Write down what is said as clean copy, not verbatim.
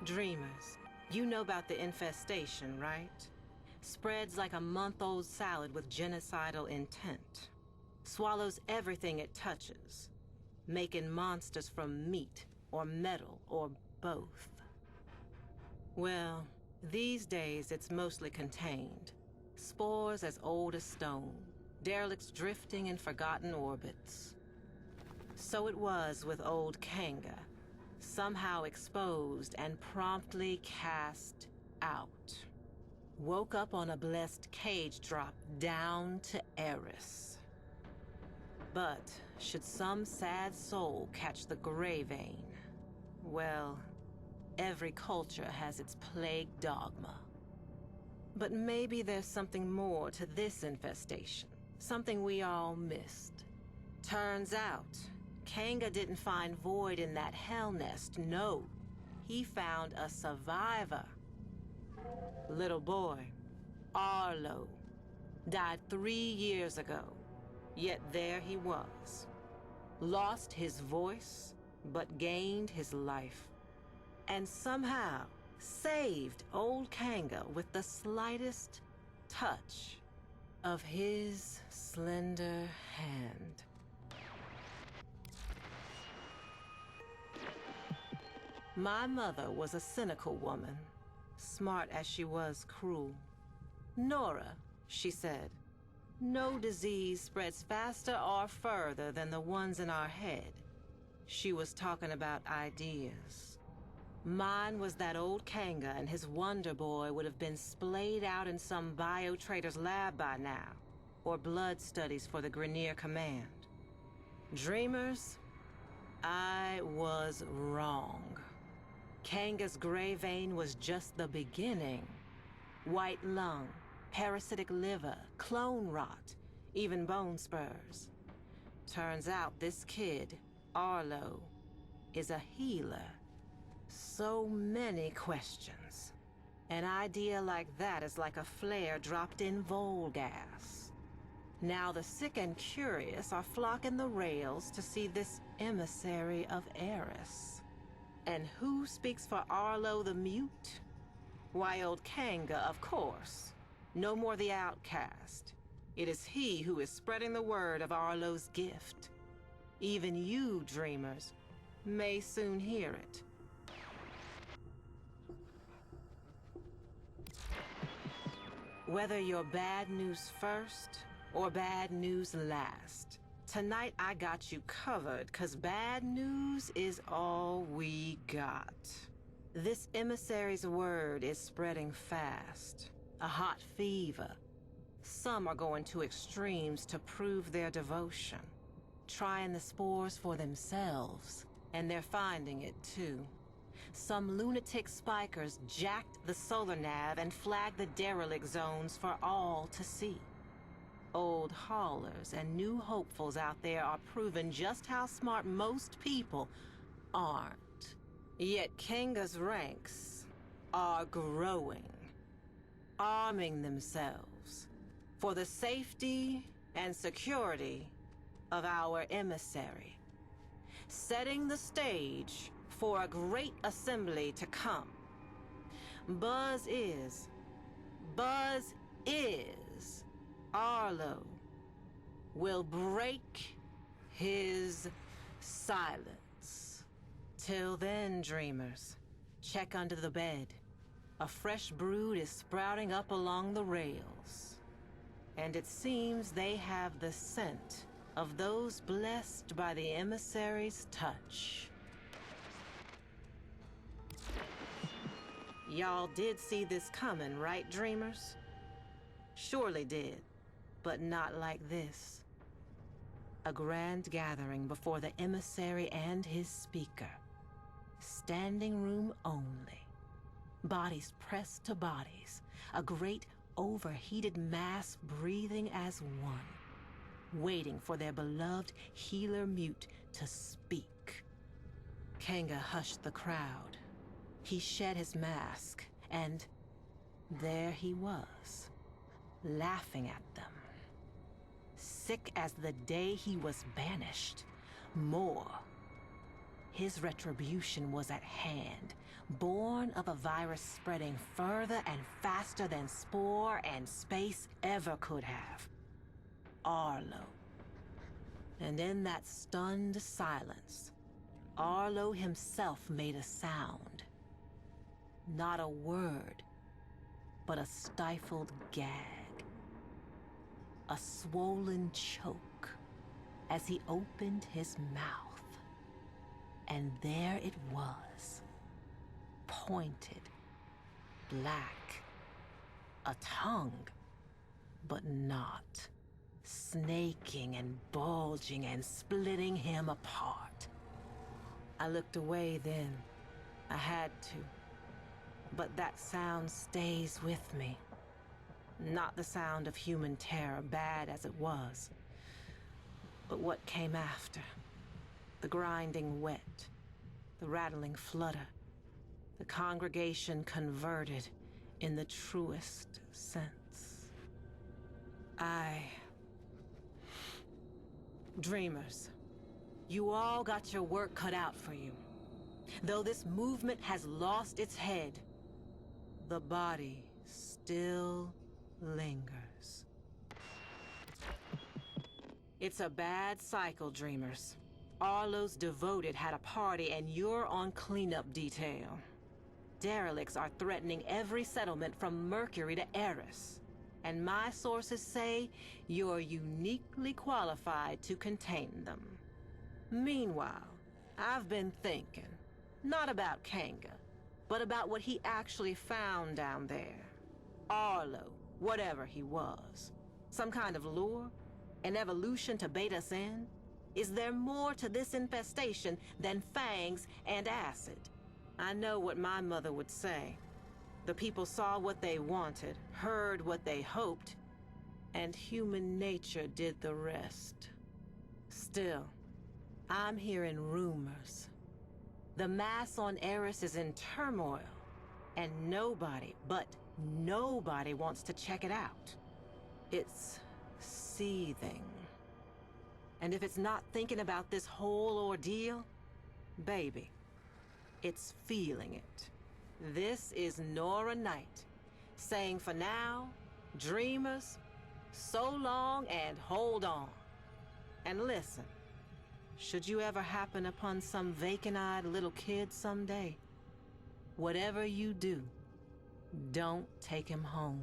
Dreamers, you know about the infestation, right? Spreads like a month-old salad with genocidal intent. Swallows everything it touches, making monsters from meat or metal or both. Well, these days it's mostly contained. Spores as old as stone, derelicts drifting in forgotten orbits. So it was with old Kanga, somehow exposed and promptly cast out. Woke up on a blessed cage drop down to Eris. But should some sad soul catch the gray vein, well, every culture has its plague dogma. But maybe there's something more to this infestation, something we all missed. Turns out, Kanga didn't find void in that hell nest, no. He found a survivor. Little boy, Arlo, died 3 years ago, yet there he was. Lost his voice, but gained his life. And somehow saved old Kanga with the slightest touch of his slender hand. My mother was a cynical woman, smart as she was cruel. Nora, she said, no disease spreads faster or further than the ones in our head. She was talking about ideas. Mine was that old Kanga and his Wonder Boy would have been splayed out in some bio-trader's lab by now, or blood studies for the Grenier Command. Dreamers, I was wrong. Kanga's gray vein was just the beginning. White lung, parasitic liver, clone rot, even bone spurs. Turns out this kid, Arlo, is a healer. So many questions. An idea like that is like a flare dropped in Vol gas. Now the sick and curious are flocking the rails to see this emissary of Eris. And who speaks for Arlo the Mute? Why, old Kanga, of course. No more the outcast. It is he who is spreading the word of Arlo's gift. Even you, dreamers, may soon hear it. Whether you're bad news first or bad news last, tonight I got you covered, 'cause bad news is all we got. This emissary's word is spreading fast. A hot fever. Some are going to extremes to prove their devotion, trying the spores for themselves, and they're finding it too. Some lunatic spikers jacked the solar nav and flagged the derelict zones for all to see. Old haulers and new hopefuls out there are proving just how smart most people aren't. Yet Kanga's ranks are growing, arming themselves for the safety and security of our emissary, setting the stage for a great assembly to come. Buzz is, Arlo will break his silence. Till then, dreamers, check under the bed. A fresh brood is sprouting up along the rails. And it seems they have the scent of those blessed by the emissary's touch. Y'all did see this coming, right, dreamers? Surely did, but not like this. A grand gathering before the emissary and his speaker. Standing room only. Bodies pressed to bodies. A great overheated mass breathing as one. Waiting for their beloved healer mute to speak. Kanga hushed the crowd. He shed his mask, and there he was, laughing at them. Sick as the day he was banished. More. his retribution was at hand, born of a virus spreading further and faster than spore and space ever could have. Arlo. And in that stunned silence, Arlo himself made a sound. Not a word, but a stifled gag. A swollen choke as he opened his mouth. And there it was, pointed, black, a tongue, but not, snaking and bulging and splitting him apart. I looked away then. I had to. But that sound stays with me. Not the sound of human terror, bad as it was, but what came after. The grinding wet, the rattling flutter, the congregation converted in the truest sense. Dreamers, you all got your work cut out for you. Though this movement has lost its head, the body still lingers. It's a bad cycle, Dreamers. Arlo's devoted had a party and you're on cleanup detail. Derelicts are threatening every settlement from Mercury to Eris. And my sources say you're uniquely qualified to contain them. Meanwhile, I've been thinking, not about Kanga, but about what he actually found down there. Arlo, whatever he was. Some kind of lure? An evolution to bait us in? Is there more to this infestation than fangs and acid? I know what my mother would say. The people saw what they wanted, heard what they hoped, and human nature did the rest. Still, I'm hearing rumors. The mass on Eris is in turmoil, and nobody, but nobody wants to check it out. It's seething. And if it's not thinking about this whole ordeal, baby, it's feeling it. This is Nora Knight, saying for now, dreamers, so long and hold on. And listen, should you ever happen upon some vacant-eyed little kid someday, whatever you do, don't take him home.